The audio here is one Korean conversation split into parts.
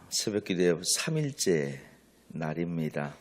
새벽기도의 3일째 날입니다.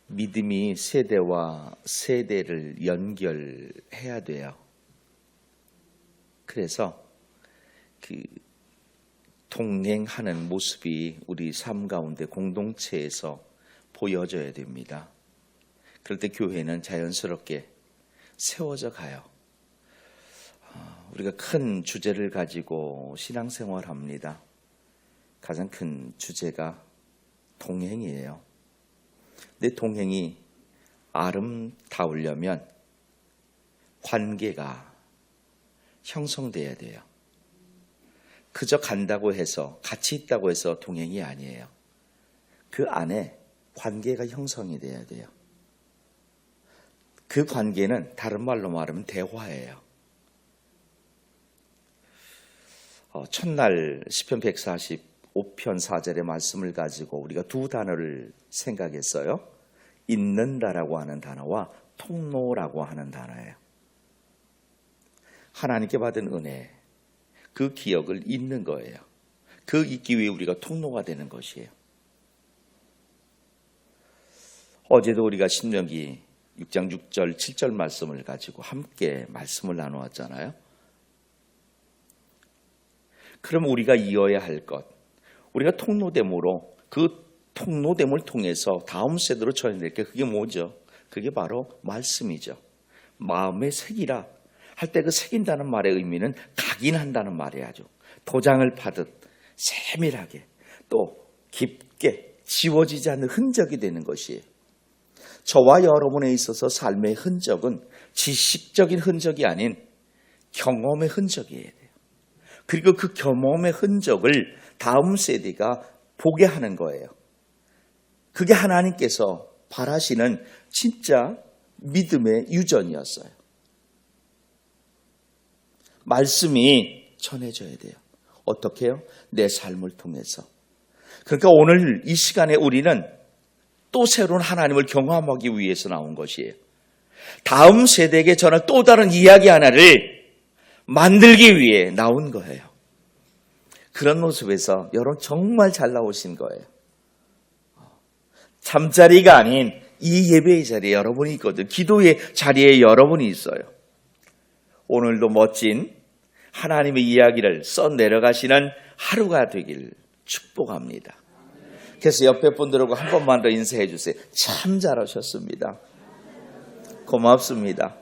믿음이 세대와 세대를 연결해야 돼요. 그래서 동행하는 모습이 우리 삶 가운데 공동체에서 보여져야 됩니다. 그럴 때 교회는 자연스럽게 세워져 가요. 우리가 큰 주제를 가지고 신앙생활합니다. 가장 큰 주제가 동행이에요. 내 동행이 아름다우려면 관계가 형성돼야 돼요. 그저 간다고 해서, 같이 있다고 해서 동행이 아니에요. 그 안에 관계가 형성이 돼야 돼요. 그 관계는 다른 말로 말하면 대화예요. 첫날 시편 145편 4절의 말씀을 가지고 우리가 두 단어를 생각했어요. 있는다라고 하는 단어와 통로라고 하는 단어예요. 하나님께 받은 은혜, 그 기억을 잊는 거예요. 그 잊기 위해 우리가 통로가 되는 것이에요. 어제도 우리가 신명기 6장 6절 7절 말씀을 가지고 함께 말씀을 나누었잖아요. 그럼 우리가 이어야 할 것, 우리가 통로됨으로 그 통로됨을 통해서 다음 세대로 전해낼 게 그게 뭐죠? 그게 바로 말씀이죠. 마음에 새기라 할 때 그 새긴다는 말의 의미는 각인한다는 말이야죠. 도장을 파듯 세밀하게 또 깊게 지워지지 않는 흔적이 되는 것이에요. 저와 여러분에 있어서 삶의 흔적은 지식적인 흔적이 아닌 경험의 흔적이어야 돼요. 그리고 그 경험의 흔적을 다음 세대가 보게 하는 거예요. 그게 하나님께서 바라시는 진짜 믿음의 유전이었어요. 말씀이 전해져야 돼요. 어떻게 해요? 내 삶을 통해서. 그러니까 오늘 이 시간에 우리는 또 새로운 하나님을 경험하기 위해서 나온 것이에요. 다음 세대에게 전할 또 다른 이야기 하나를 만들기 위해 나온 거예요. 그런 모습에서 여러분 정말 잘 나오신 거예요. 잠자리가 아닌 이 예배의 자리에 여러분이 있거든요. 기도의 자리에 여러분이 있어요. 오늘도 멋진 하나님의 이야기를 써내려가시는 하루가 되길 축복합니다. 그래서 옆에 분들하고 한 번만 더 인사해 주세요. 참 잘하셨습니다. 고맙습니다.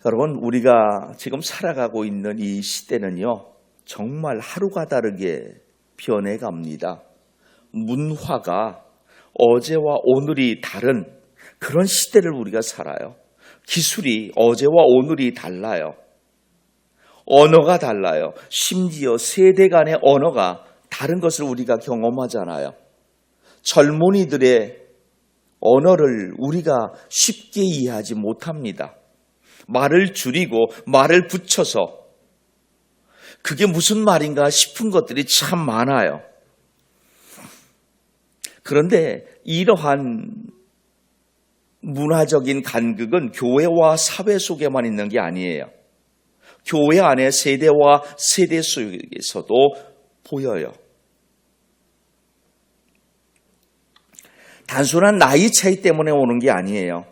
여러분, 우리가 지금 살아가고 있는 이 시대는요, 정말 하루가 다르게 변해갑니다. 문화가 어제와 오늘이 다른 그런 시대를 우리가 살아요. 기술이 어제와 오늘이 달라요. 언어가 달라요. 심지어 세대 간의 언어가 다른 것을 우리가 경험하잖아요. 젊은이들의 언어를 우리가 쉽게 이해하지 못합니다. 말을 줄이고 말을 붙여서 그게 무슨 말인가 싶은 것들이 참 많아요. 그런데 이러한 문화적인 간극은 교회와 사회 속에만 있는 게 아니에요. 교회 안에 세대와 세대 속에서도 보여요. 단순한 나이 차이 때문에 오는 게 아니에요.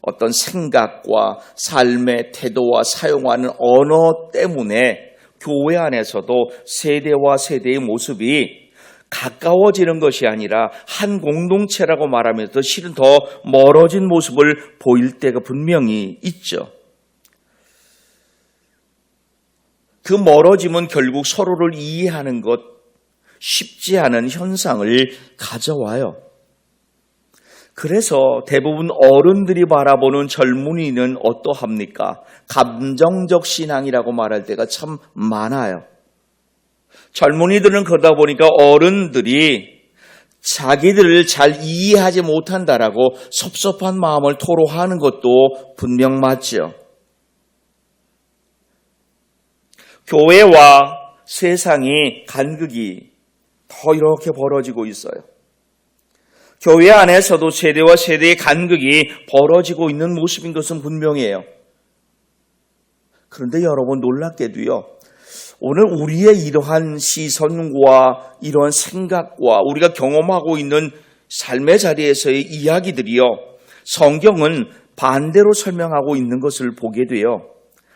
어떤 생각과 삶의 태도와 사용하는 언어 때문에 교회 안에서도 세대와 세대의 모습이 가까워지는 것이 아니라 한 공동체라고 말하면서 실은 더 멀어진 모습을 보일 때가 분명히 있죠. 그 멀어짐은 결국 서로를 이해하는 것 쉽지 않은 현상을 가져와요. 그래서 대부분 어른들이 바라보는 젊은이는 어떠합니까? 감정적 신앙이라고 말할 때가 참 많아요. 젊은이들은 그러다 보니까 어른들이 자기들을 잘 이해하지 못한다라고 섭섭한 마음을 토로하는 것도 분명 맞죠. 교회와 세상이 간극이 더 이렇게 벌어지고 있어요. 교회 안에서도 세대와 세대의 간극이 벌어지고 있는 모습인 것은 분명해요. 그런데 여러분 놀랍게도요, 오늘 우리의 이러한 시선과 이러한 생각과 우리가 경험하고 있는 삶의 자리에서의 이야기들이요, 성경은 반대로 설명하고 있는 것을 보게 돼요.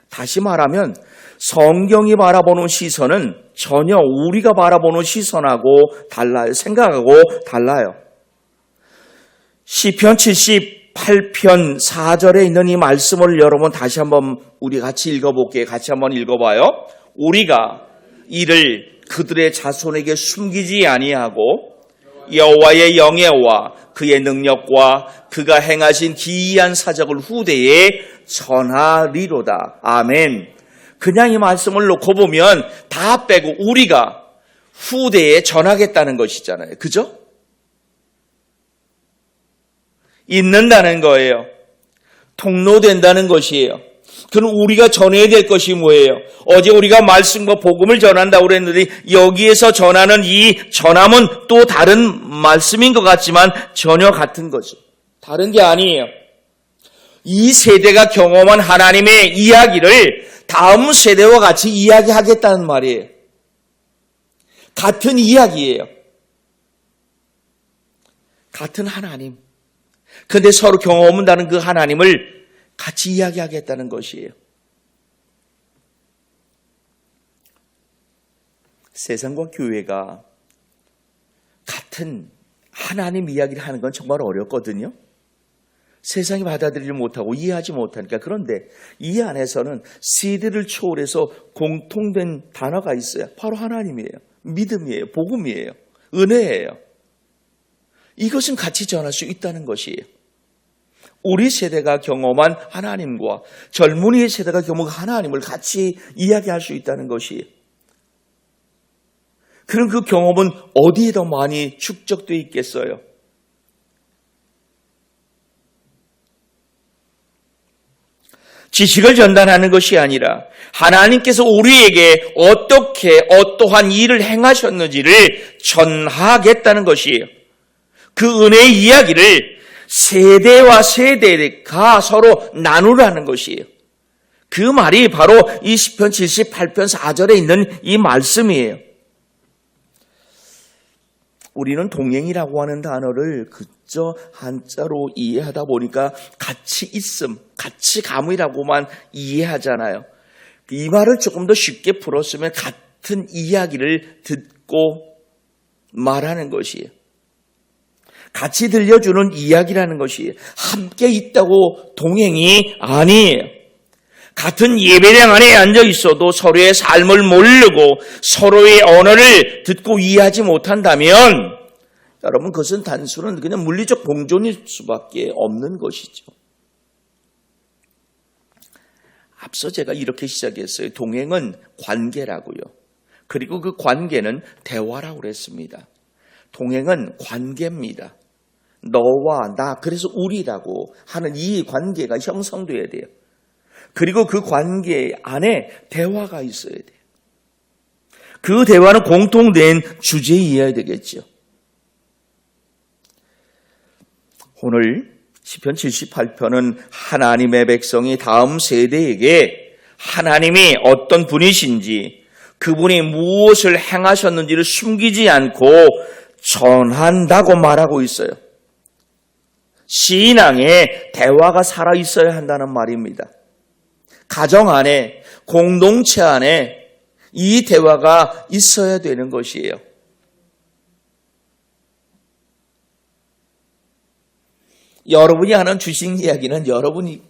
다시 말하면 성경이 바라보는 시선은 전혀 우리가 바라보는 시선하고 달라요. 생각하고 달라요. 시편 78편 4절에 있는 이 말씀을 여러분 다시 한번 우리 같이 읽어볼게요. 같이 한번 읽어봐요. 우리가 이를 그들의 자손에게 숨기지 아니하고 여호와의 영예와 그의 능력과 그가 행하신 기이한 사적을 후대에 전하리로다. 아멘. 그냥 이 말씀을 놓고 보면 다 빼고 우리가 후대에 전하겠다는 것이잖아요. 그죠? 있는다는 거예요. 통로된다는 것이에요. 그럼 우리가 전해야 될 것이 뭐예요? 어제 우리가 말씀과 복음을 전한다고 그랬는데 여기에서 전하는 이 전함은 또 다른 말씀인 것 같지만 전혀 같은 거죠. 다른 게 아니에요. 이 세대가 경험한 하나님의 이야기를 다음 세대와 같이 이야기하겠다는 말이에요. 같은 이야기예요. 같은 하나님. 그런데 서로 경험한다는 그 하나님을 같이 이야기하겠다는 것이에요. 세상과 교회가 같은 하나님 이야기를 하는 건 정말 어렵거든요. 세상이 받아들이지 못하고 이해하지 못하니까. 그런데 이 안에서는 세대를 초월해서 공통된 단어가 있어요. 바로 하나님이에요. 믿음이에요. 복음이에요. 은혜예요. 이것은 같이 전할 수 있다는 것이에요. 우리 세대가 경험한 하나님과 젊은이의 세대가 경험한 하나님을 같이 이야기할 수 있다는 것이에요. 그럼 그 경험은 어디에 더 많이 축적되어 있겠어요? 지식을 전달하는 것이 아니라 하나님께서 우리에게 어떻게 어떠한 일을 행하셨는지를 전하겠다는 것이에요. 그 은혜의 이야기를 세대와 세대가 서로 나누라는 것이에요. 그 말이 바로 이 시편 78편 4절에 있는 이 말씀이에요. 우리는 동행이라고 하는 단어를 그저 한자로 이해하다 보니까 같이 있음, 같이 감이라고만 이해하잖아요. 이 말을 조금 더 쉽게 풀었으면 같은 이야기를 듣고 말하는 것이에요. 같이 들려주는 이야기라는 것이에요. 함께 있다고 동행이 아니에요. 같은 예배당 안에 앉아 있어도 서로의 삶을 모르고 서로의 언어를 듣고 이해하지 못한다면 여러분 그것은 단순한 그냥 물리적 공존일 수밖에 없는 것이죠. 앞서 제가 이렇게 시작했어요. 동행은 관계라고요. 그리고 그 관계는 대화라고 그랬습니다. 동행은 관계입니다. 너와 나, 그래서 우리라고 하는 이 관계가 형성돼야 돼요. 그리고 그 관계 안에 대화가 있어야 돼요. 그 대화는 공통된 주제이어야 되겠죠. 오늘 시편 78편은 하나님의 백성이 다음 세대에게 하나님이 어떤 분이신지 그분이 무엇을 행하셨는지를 숨기지 않고 전한다고 말하고 있어요. 신앙에 대화가 살아있어야 한다는 말입니다. 가정 안에, 공동체 안에 이 대화가 있어야 되는 것이에요. 여러분이 하는 주식 이야기는 여러분이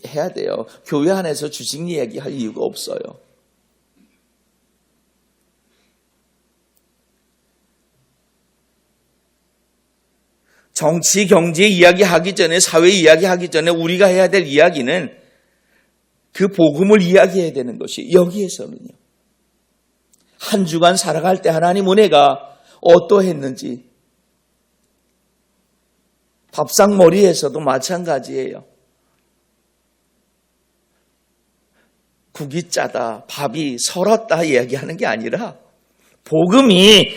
해야 돼요. 교회 안에서 주식 이야기 할 이유가 없어요. 정치, 경제 이야기하기 전에, 사회 이야기하기 전에 우리가 해야 될 이야기는 그 복음을 이야기해야 되는 것이 여기에서는요. 한 주간 살아갈 때 하나님 은혜가 어떠했는지 밥상머리에서도 마찬가지예요. 국이 짜다, 밥이 설었다 이야기하는 게 아니라 복음이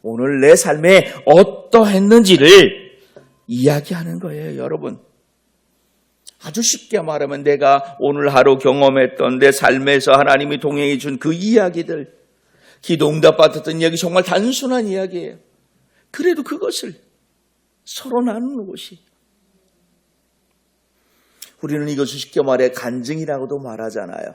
오늘 내 삶에 어떠했는지를 이야기하는 거예요, 여러분. 아주 쉽게 말하면 내가 오늘 하루 경험했던 내 삶에서 하나님이 동행해 준 그 이야기들, 기도 응답 받았던 이야기, 정말 단순한 이야기예요. 그래도 그것을 서로 나누는 것이, 우리는 이것을 쉽게 말해 간증이라고도 말하잖아요.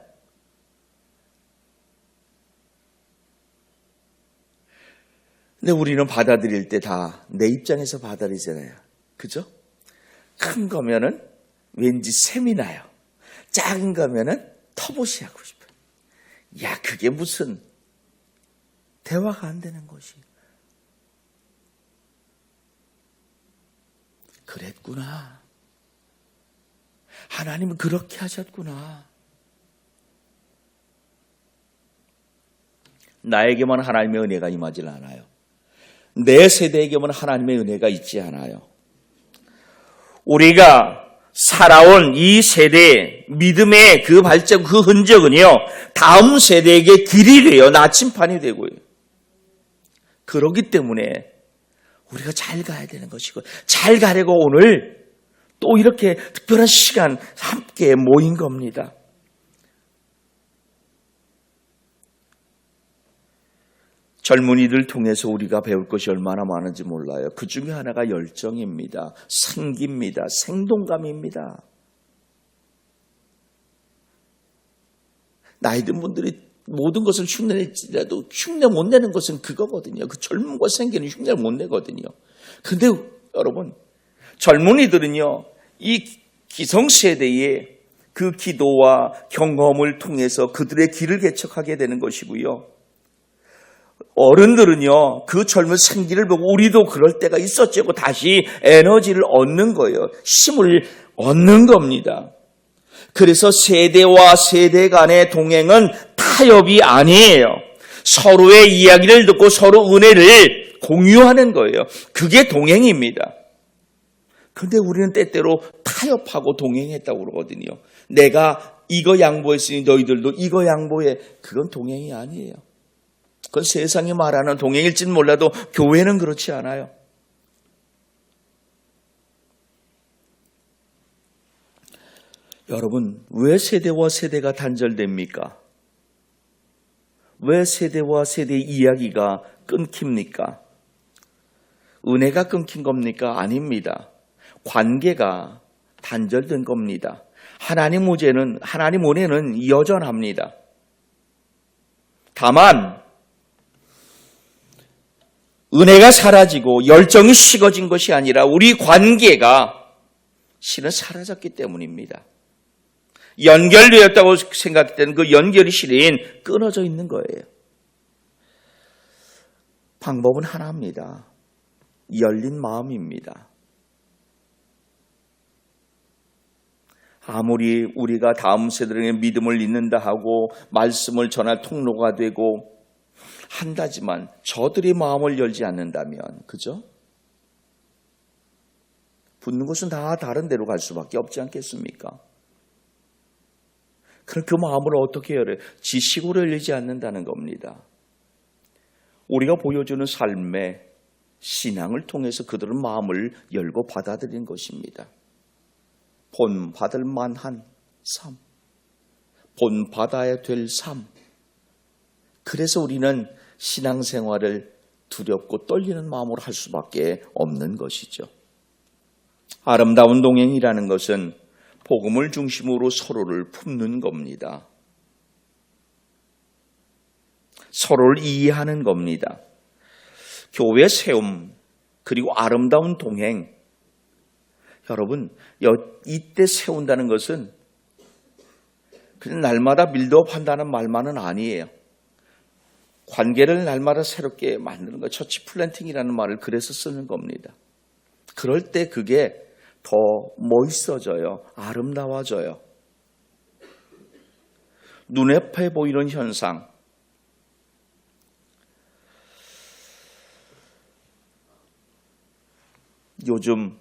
근데 우리는 받아들일 때 다 내 입장에서 받아들이잖아요. 그죠? 큰 거면은 왠지 셈이 나요. 작은 거면은 터부시 하고 싶어요. 야, 그게 무슨 대화가 안 되는 것이. 그랬구나. 하나님은 그렇게 하셨구나. 나에게만 하나님의 은혜가 임하지 않아요. 내 세대에게만 하나님의 은혜가 있지 않아요. 우리가 살아온 이 세대의 믿음의 그 발전, 그 흔적은요, 다음 세대에게 길이 되어 나침판이 되고요. 그렇기 때문에 우리가 잘 가야 되는 것이고, 잘 가려고 오늘 또 이렇게 특별한 시간 함께 모인 겁니다. 젊은이들 통해서 우리가 배울 것이 얼마나 많은지 몰라요. 그 중에 하나가 열정입니다. 생기입니다. 생동감입니다. 나이 든 분들이 모든 것을 흉내낼지라도 흉내 못 내는 것은 그거거든요. 그 젊음과 생기는 흉내를 못 내거든요. 근데 여러분, 젊은이들은요, 이 기성세대의 그 기도와 경험을 통해서 그들의 길을 개척하게 되는 것이고요. 어른들은요, 그 젊은 생기를 보고 우리도 그럴 때가 있었지 하고 다시 에너지를 얻는 거예요. 힘을 얻는 겁니다. 그래서 세대와 세대 간의 동행은 타협이 아니에요. 서로의 이야기를 듣고 서로 은혜를 공유하는 거예요. 그게 동행입니다. 그런데 우리는 때때로 타협하고 동행했다고 그러거든요. 내가 이거 양보했으니 너희들도 이거 양보해. 그건 동행이 아니에요. 그건 세상이 말하는 동행일지는 몰라도 교회는 그렇지 않아요. 여러분, 왜 세대와 세대가 단절됩니까? 왜 세대와 세대의 이야기가 끊깁니까? 은혜가 끊긴 겁니까? 아닙니다. 관계가 단절된 겁니다. 하나님 은혜는 여전합니다. 다만 은혜가 사라지고 열정이 식어진 것이 아니라 우리 관계가 실은 사라졌기 때문입니다. 연결되었다고 생각했던 그 연결이 실은 끊어져 있는 거예요. 방법은 하나입니다. 열린 마음입니다. 아무리 우리가 다음 세대에게 믿음을 잇는다 하고 말씀을 전할 통로가 되고 한다지만 저들의 마음을 열지 않는다면, 그죠? 붙는 것은 다 다른 데로 갈 수밖에 없지 않겠습니까? 그럼 그 마음을 어떻게 열어요? 지식으로 열리지 않는다는 겁니다. 우리가 보여주는 삶의 신앙을 통해서 그들은 마음을 열고 받아들이는 것입니다. 본받을 만한 삶, 본받아야 될 삶. 그래서 우리는 신앙생활을 두렵고 떨리는 마음으로 할 수밖에 없는 것이죠. 아름다운 동행이라는 것은 복음을 중심으로 서로를 품는 겁니다. 서로를 이해하는 겁니다. 교회 세움, 그리고 아름다운 동행. 여러분, 이때 세운다는 것은 그냥 날마다 빌드업 한다는 말만은 아니에요. 관계를 날마다 새롭게 만드는 거, 처치 플랜팅이라는 말을 그래서 쓰는 겁니다. 그럴 때 그게 더 멋있어져요. 아름다워져요. 눈앞에 보이는 현상, 요즘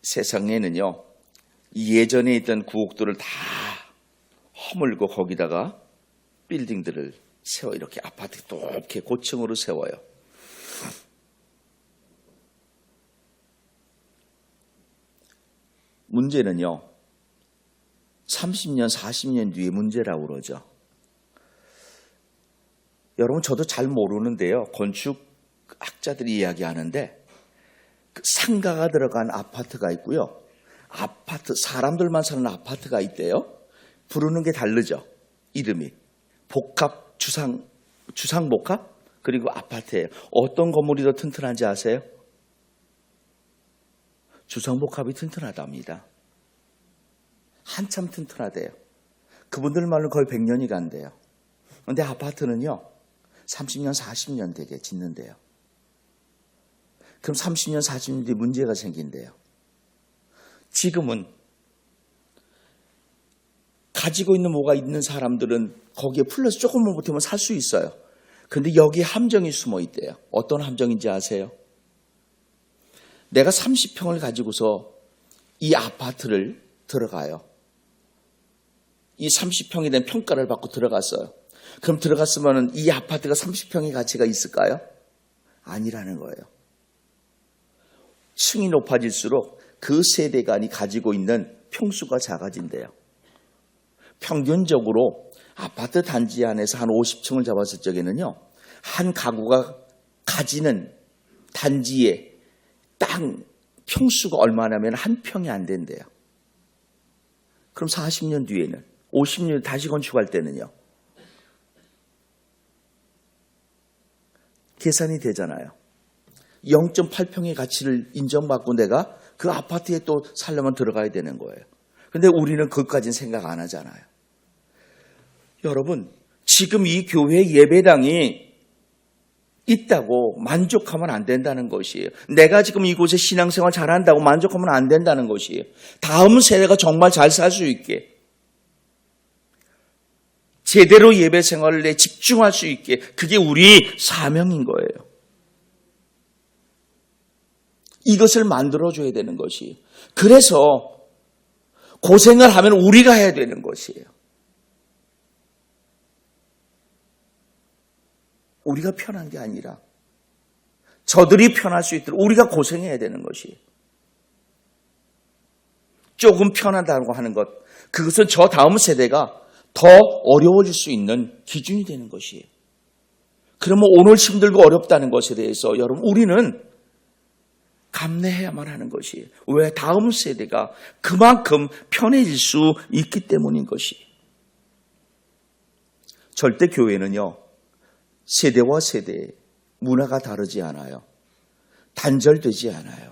세상에는요, 예전에 있던 구옥들을 다 허물고 거기다가 빌딩들을 세워, 이렇게 아파트 높게 고층으로 세워요. 문제는요, 30년, 40년 뒤의 문제라고 그러죠. 여러분, 저도 잘 모르는데요. 건축학자들이 이야기하는데 그 상가가 들어간 아파트가 있고요. 아파트, 사람들만 사는 아파트가 있대요. 부르는 게 다르죠. 이름이. 복합, 주상복합? 그리고 아파트예요. 어떤 건물이 더 튼튼한지 아세요? 주상복합이 튼튼하답니다. 한참 튼튼하대요. 그분들 말로 거의 100년이 간대요. 그런데 아파트는요, 30년, 40년 되게 짓는데요. 그럼 30년, 40년 뒤에 문제가 생긴대요. 지금은 가지고 있는 뭐가 있는 사람들은 거기에 플러스 조금만 보태면 살 수 있어요. 그런데 여기에 함정이 숨어 있대요. 어떤 함정인지 아세요? 내가 30평을 가지고서 이 아파트를 들어가요. 이 30평에 대한 평가를 받고 들어갔어요. 그럼 들어갔으면 이 아파트가 30평의 가치가 있을까요? 아니라는 거예요. 층이 높아질수록 그 세대간이 가지고 있는 평수가 작아진대요. 평균적으로 아파트 단지 안에서 한 50층을 잡았을 적에는요, 한 가구가 가지는 단지의 땅 평수가 얼마냐면 한 평이 안 된대요. 그럼 40년 뒤에는, 50년 다시 건축할 때는요, 계산이 되잖아요. 0.8평의 가치를 인정받고 내가 그 아파트에 또 살려면 들어가야 되는 거예요. 그런데 우리는 그것까지는 생각 안 하잖아요. 여러분, 지금 이 교회 예배당이 있다고 만족하면 안 된다는 것이에요. 내가 지금 이곳에 신앙생활 잘한다고 만족하면 안 된다는 것이에요. 다음 세대가 정말 잘 살 수 있게, 제대로 예배 생활에 집중할 수 있게, 그게 우리 사명인 거예요. 이것을 만들어줘야 되는 것이에요. 그래서 고생을 하면 우리가 해야 되는 것이에요. 우리가 편한 게 아니라 저들이 편할 수 있도록 우리가 고생해야 되는 것이에요. 조금 편하다고 하는 것, 그것은 저 다음 세대가 더 어려워질 수 있는 기준이 되는 것이에요. 그러면 오늘 힘들고 어렵다는 것에 대해서 여러분, 우리는 감내해야만 하는 것이에요. 왜? 다음 세대가 그만큼 편해질 수 있기 때문인 것이에요. 절대 교회는요, 세대와 세대의 문화가 다르지 않아요. 단절되지 않아요.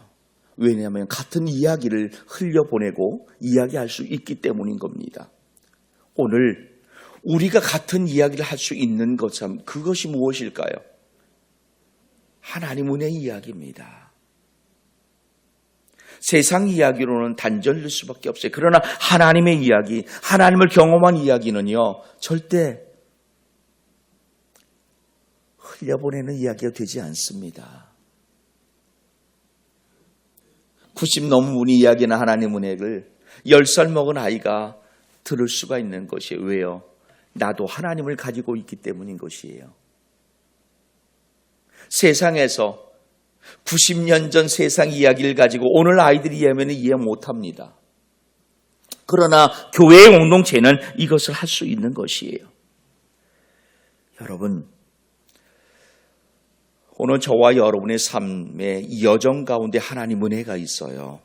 왜냐하면 같은 이야기를 흘려보내고 이야기할 수 있기 때문인 겁니다. 오늘 우리가 같은 이야기를 할 수 있는 것, 그것이 무엇일까요? 하나님의 이야기입니다. 세상 이야기로는 단절될 수밖에 없어요. 그러나 하나님의 이야기, 하나님을 경험한 이야기는요, 절대 흘려보내는 이야기가 되지 않습니다. 90 넘은 분이 이야기하는 하나님의 은혜를 10살 먹은 아이가 들을 수가 있는 것이에요. 왜요? 나도 하나님을 가지고 있기 때문인 것이에요. 세상에서 90년 전 세상 이야기를 가지고 오늘 아이들이 이해하면 이해 못합니다. 그러나 교회의 공동체는 이것을 할 수 있는 것이에요. 여러분, 오늘 저와 여러분의 삶의 여정 가운데 하나님 은혜가 있어요.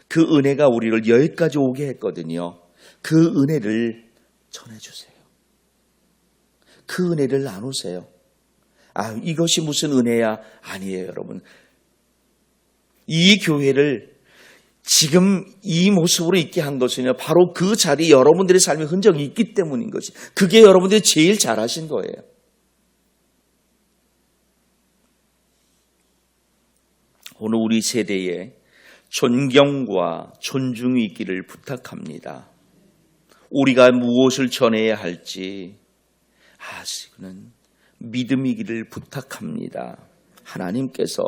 그 은혜가 우리를 여기까지 오게 했거든요. 그 은혜를 전해주세요. 그 은혜를 나누세요. 아, 이것이 무슨 은혜야? 아니에요, 여러분. 이 교회를 지금 이 모습으로 있게 한 것은요, 바로 그 자리에 여러분들의 삶의 흔적이 있기 때문인 것이, 그게 여러분들이 제일 잘하신 거예요. 오늘 우리 세대에 존경과 존중이 있기를 부탁합니다. 우리가 무엇을 전해야 할지 아시는 믿음이기를 부탁합니다. 하나님께서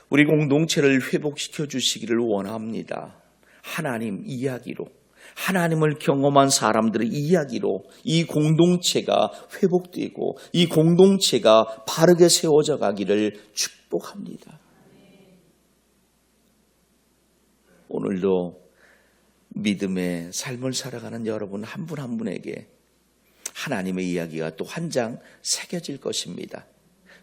우리 공동체를 회복시켜 주시기를 원합니다. 하나님 이야기로, 하나님을 경험한 사람들의 이야기로 이 공동체가 회복되고 이 공동체가 바르게 세워져 가기를 축복합니다. 오늘도 믿음의 삶을 살아가는 여러분 한 분 한 분에게 하나님의 이야기가 또 한 장 새겨질 것입니다.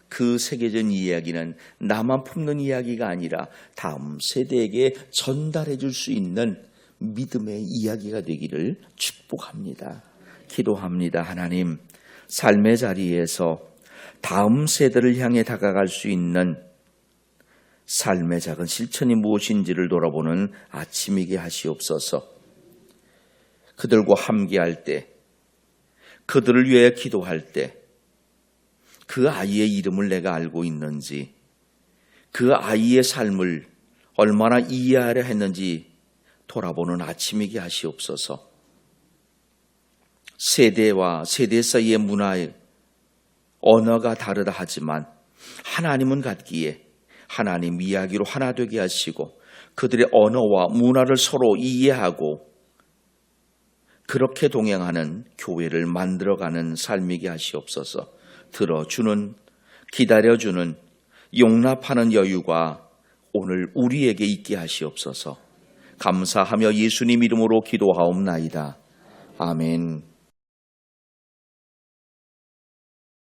그 새겨진 이야기는 나만 품는 이야기가 아니라 다음 세대에게 전달해 줄 수 있는 믿음의 이야기가 되기를 축복합니다. 기도합니다. 하나님, 삶의 자리에서 다음 세대를 향해 다가갈 수 있는 삶의 작은 실천이 무엇인지를 돌아보는 아침이게 하시옵소서. 그들과 함께할 때, 그들을 위해 기도할 때 그 아이의 이름을 내가 알고 있는지, 그 아이의 삶을 얼마나 이해하려 했는지 돌아보는 아침이게 하시옵소서. 세대와 세대 사이의 문화의 언어가 다르다 하지만 하나님은 같기에 하나님 이야기로 하나 되게 하시고 그들의 언어와 문화를 서로 이해하고 그렇게 동행하는 교회를 만들어가는 삶이게 하시옵소서. 들어주는, 기다려주는, 용납하는 여유가 오늘 우리에게 있게 하시옵소서. 감사하며 예수님 이름으로 기도하옵나이다. 아멘.